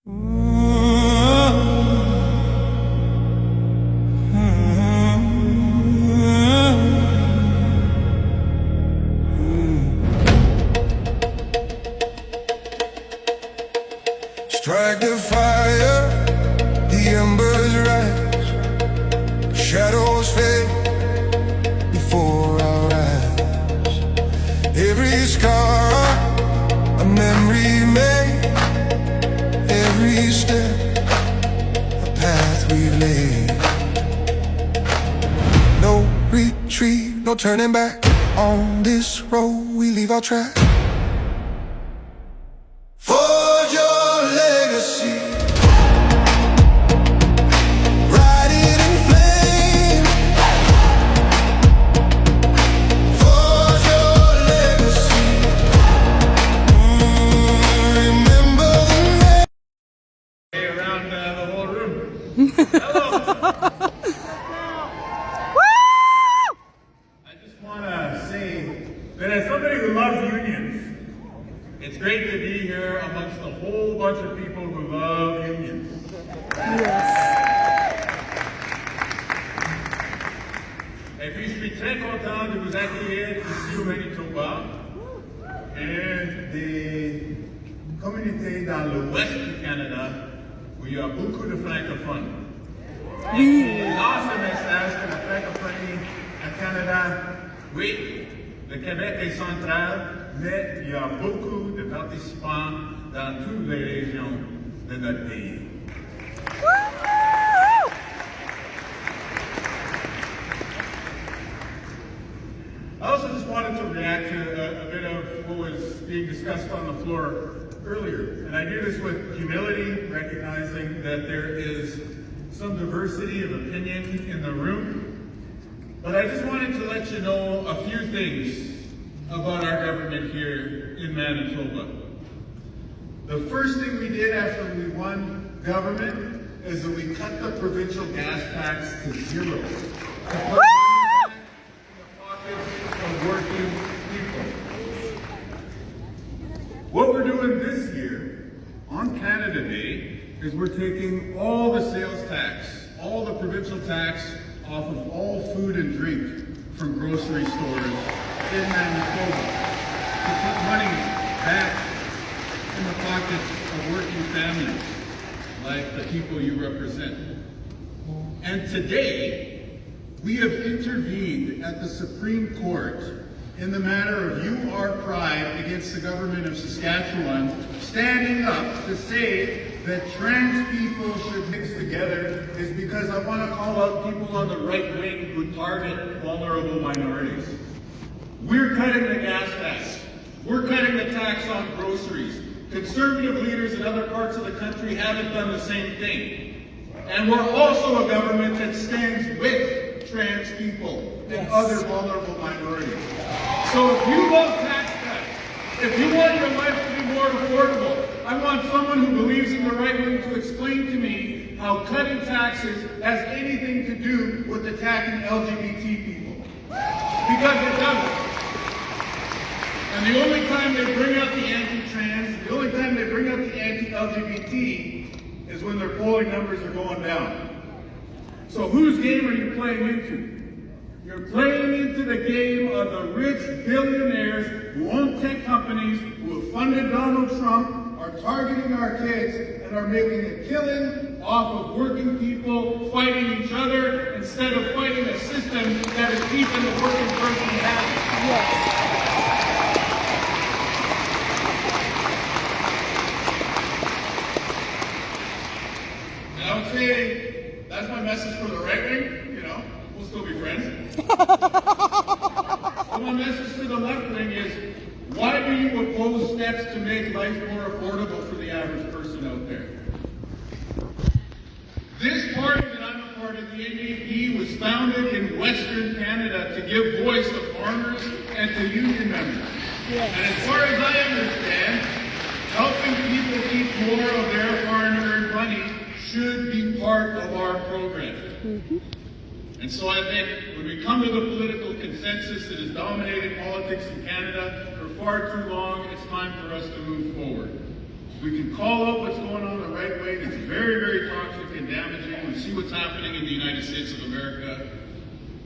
Strike the fire, the embers rise, shadows fade before our eyes. Every scar, a memory made, every step, a path we've laid. No retreat, no turning back, on this road we leave our track. Forge your legacy, ride it in flame. Forge your legacy, remember the name. Hey, around the whole room. Hello. I just want to say that as somebody who loves unions, it's great to be here amongst a whole bunch of people who love unions. Et puis je suis très content de vous accueillir ici au Manitoba et des communautés dans l'ouest du Canada où il y a beaucoup de francophones. Et lance un message que la francophonie à Canada, oui, le Québec est central, mais il y a beaucoup de participants dans toutes les régions de notre pays. I also just wanted to react to a bit of what was being discussed on the floor earlier. And I do this with humility, recognizing that there is some diversity of opinion in the room. But I just wanted to let you know a few things about our government here in Manitoba. The first thing we did after we won government is that we cut the provincial gas tax to zero. To put money back in the pockets of working people. What we're doing this year on Canada Day is we're taking all the sales tax, all the provincial tax off of all food and drink from grocery stores in Manitoba to put money back in the pockets of working families like the people you represent. And today, we have intervened at the Supreme Court in the matter of You Are Pride against the government of Saskatchewan, standing up to say that trans people should mix together is because I want to call out people on the right wing who target vulnerable minorities. We're cutting the gas tax. We're cutting the tax on groceries. Conservative leaders in other parts of the country haven't done the same thing. And we're also a government that stands with trans people and other vulnerable minorities. So if you love tax cuts, if you want your life to be more affordable, I want someone who believes in the right wing to explain to me how cutting taxes has anything to do with attacking LGBT people. Because it doesn't. And the only time they bring up the anti-trans, the only time they bring up the anti-LGBT is when their polling numbers are going down. So whose game are you playing into? You're playing into the game of the rich billionaires who own tech companies, who have funded Donald Trump, are targeting our kids, and are making a killing off of working people fighting each other instead of fighting a system that is keeping the working person happy. And I would say that's my message for the right wing. You know, we'll still be friends. But my message to the left wing is, why do you oppose steps to make life more affordable for the average person out there? This party that I'm a part of, the MJP, was founded in Western Canada to give voice to farmers and to union members. And as far as I understand, helping people keep more of their hard-earned money should be part of our program. And so I think when we come to the political consensus that has dominated politics in Canada for far too long, it's time for us to move forward. We can call out what's going on the right see what's happening in the United States of America,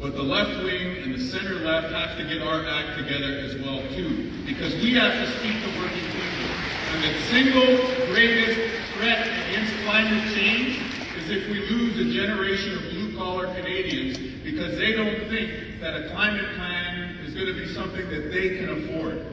but the left wing and the center left have to get our act together as well too, because we have to speak to working people. And the single greatest threat against climate change is if we lose a generation of blue-collar Canadians because they don't think that a climate plan is going to be something that they can afford.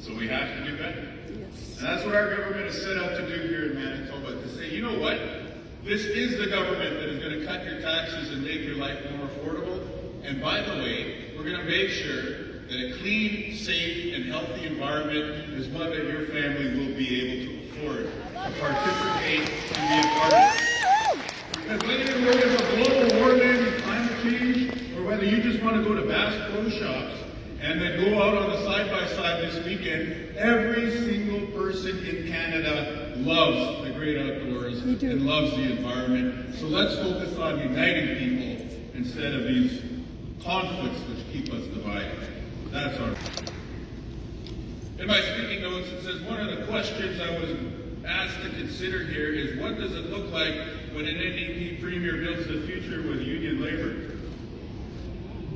So we have to do better. Yes. And that's what our government is set out to do here in Manitoba, to say, you know what? This is the government that is going to cut your taxes and make your life more affordable. And by the way, we're going to make sure that a clean, safe, and healthy environment is one that your family will be able to afford, to participate, and be a part of. Because whether you're worried about global warming, climate change, or whether you just want to go to Bass Pro Shops and then go out on the side-by-side this weekend, every single person in Canada loves the great outdoors and loves the environment. So let's focus on uniting people instead of these conflicts which keep us divided. That's our... In my speaking notes, it says one of the questions I was asked to consider here is, what does it look like when an NDP premier builds the future with union labor?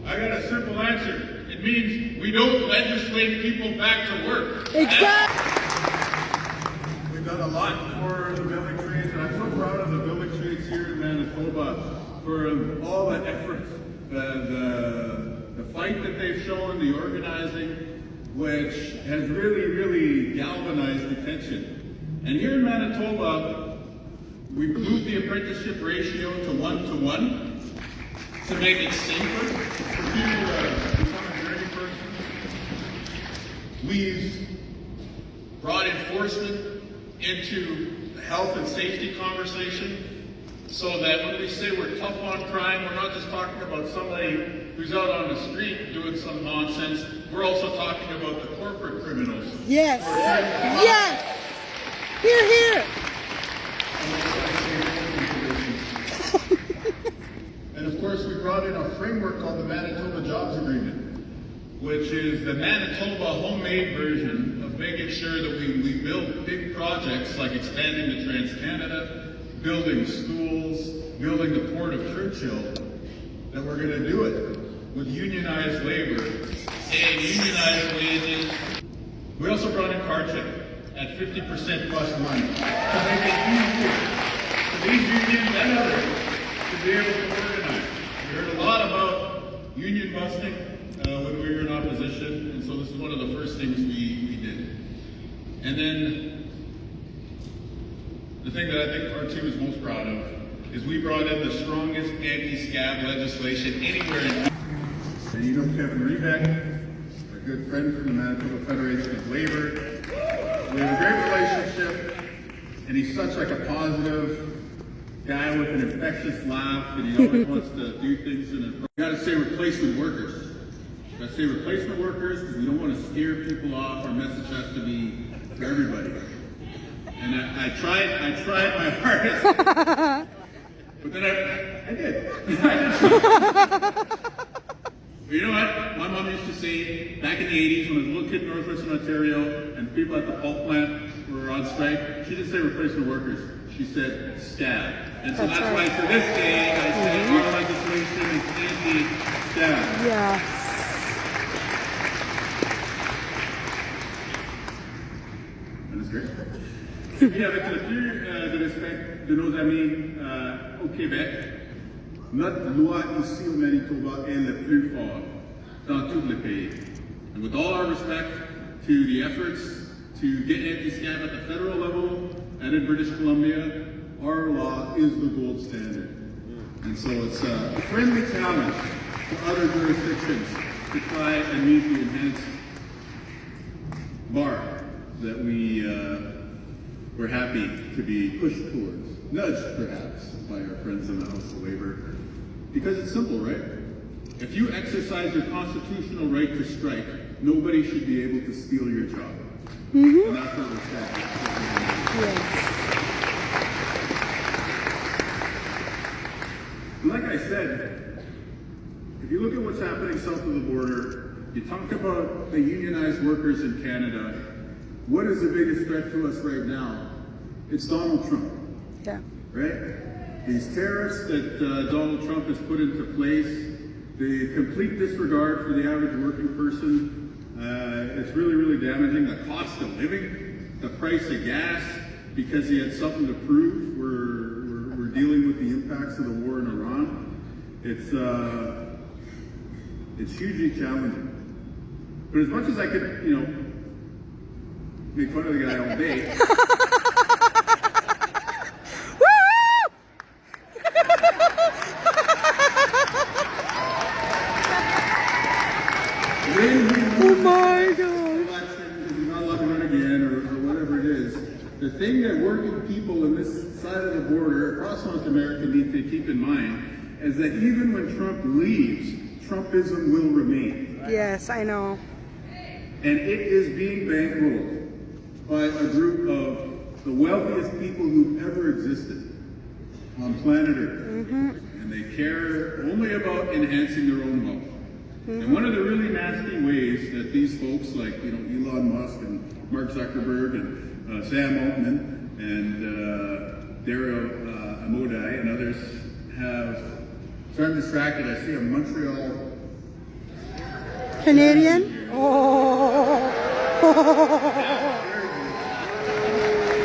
I got a simple answer. It means we don't legislate people back to work. Exactly. We've done a lot for the building trades, and I'm so proud of the building trades here in Manitoba for all the effort, the fight that they've shown, the organizing, which has really galvanized attention. And here in Manitoba, we moved the apprenticeship ratio to 1-to-1 to make it safer for people to become a journey person. We've brought enforcement into the health and safety conversation, so that when we say we're tough on crime, we're not just talking about somebody who's out on the street doing some nonsense. We're also talking about the corporate criminals. Yes. Yes. Hear, hear. And of course, we brought in a framework called the Manitoba Jobs Agreement, which is the Manitoba homemade version of making sure that we build big projects like expanding the Trans-Canada, building schools, building the Port of Churchill, that we're going to do it with unionized labor and unionized wages. We also brought in car check at 50% plus money to make it easier for these unions and others to be able to organize. We heard a lot about union busting when we were in opposition, and so this is one of the first things we did. And then the thing that I think our team is most proud of is we brought in the strongest anti-scab legislation anywhere in... And you know Kevin Rebeck, a good friend from the Manitoba Federation of Labor. We have a great relationship, and he's such like a positive guy with an infectious laugh, and he always wants to do things in a... We gotta say replacement workers. We gotta say replacement workers because we don't want to scare people off. Our message has to be for everybody. And I tried my hardest, but then I did. But you know what? My mom used to say, back in the 80s when I was a little kid in northwestern Ontario and people at the pulp plant were on strike, she didn't say replacement workers. She said scab. And so that's why to this day I say our legislation is anti-scab. Yes. And it's great. Oui, avec le plus de respect de nos amis au Québec, notre loi ici au Manitoba est le plus fort dans tout le pays. And with all our respect to the efforts to get anti-scab at the federal level and in British Columbia, our law is the gold standard. And so it's a friendly challenge to other jurisdictions to try and meet the enhanced bar that we're happy to be pushed towards, nudged perhaps by our friends in the House of Labor. Because it's simple, right? If you exercise your constitutional right to strike, nobody should be able to steal your job. Mm-hmm. And that's what we're saying. Yes. Like I said, if you look at what's happening south of the border, you talk about the unionized workers in Canada, what is the biggest threat to us right now? It's Donald Trump. Yeah. right? These tariffs that Donald Trump has put into place, the complete disregard for the average working person, it's really, really damaging. The cost of living, the price of gas, because he had something to prove. We're dealing with the impacts of the war in Iran. It's hugely challenging. But as much as I could, make fun of the guy all day. Oh my God. If you're not allowed to run again or whatever it is, the thing that working people on this side of the border across North America need to keep in mind is that even when Trump leaves, Trumpism will remain. Yes, I know. And it is being bankrolled by a group of the wealthiest people who've ever existed on planet Earth. And they care only about enhancing their own wealth. And one of the really nasty ways that these folks like, Elon Musk and Mark Zuckerberg and Sam Altman and Dario Amodei and others have, so I'm distracted, I see a Montreal Canadian? Oh.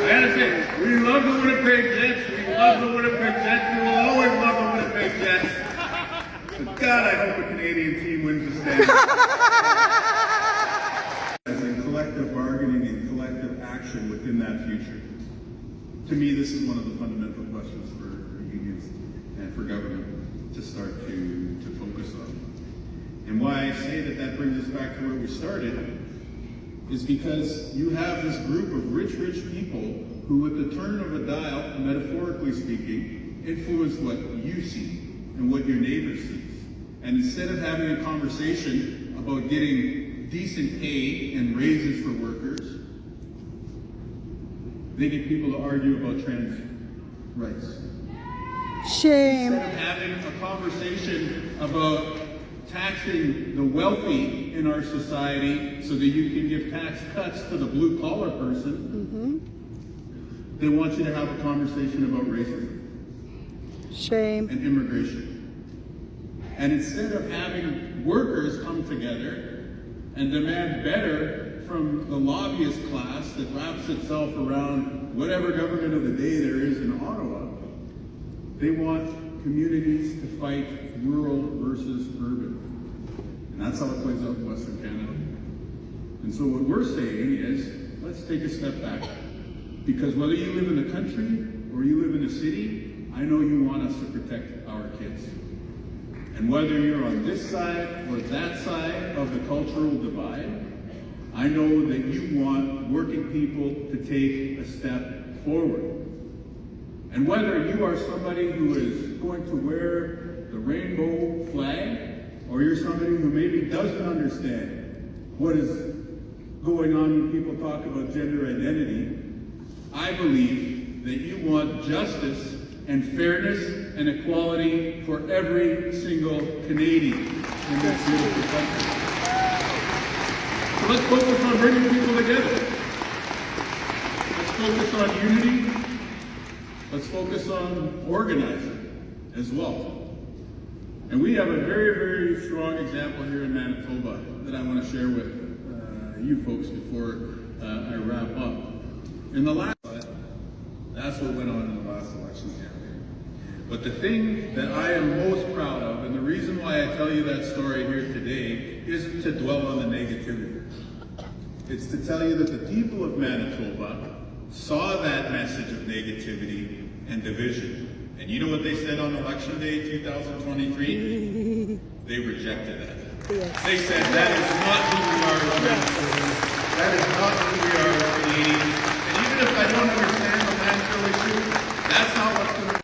I gotta say, we love the Winnipeg Jets, we love the Winnipeg Jets, we will always love the Winnipeg Jets. But God, I hope a Canadian team wins the Stanley. As in collective bargaining and collective action within that future. To me, this is one of the fundamental questions for unions and for government to start to focus on. And why I say that brings us back to where we started is because you have this group of rich people who, with the turn of a dial, metaphorically speaking, influence what you see and what your neighbor sees. And instead of having a conversation about getting decent pay and raises for workers, they get people to argue about trans rights. Shame. Instead of having a conversation about taxing the wealthy in our society so that you can give tax cuts to the blue-collar person, they want you to have a conversation about racism. Shame. And immigration. And instead of having workers come together and demand better from the lobbyist class that wraps itself around whatever government of the day there is in Ottawa, they want communities to fight rural versus urban. And that's how it plays out in Western Canada. And so what we're saying is, let's take a step back. Because whether you live in the country or you live in a city, I know you want us to protect our kids. And whether you're on this side or that side of the cultural divide, I know that you want working people to take a step forward. And whether you are somebody who is going to wear the rainbow flag, or you're somebody who maybe doesn't understand what is going on when people talk about gender identity, I believe that you want justice and fairness and equality for every single Canadian in this beautiful country. So let's focus on bringing people together. Let's focus on unity. Let's focus on organizing as well. And we have a very, very strong example here in Manitoba that I want to share with you folks before I wrap up. In the last, that's what went on in the last election campaign. But the thing that I am most proud of, and the reason why I tell you that story here today, isn't to dwell on the negativity. It's to tell you that the people of Manitoba saw that message of negativity and division. And you know what they said on election day 2023? They rejected that. Yes. They said that is not who we are as Manitobans. That is not who we are as Canadians. And even if I don't understand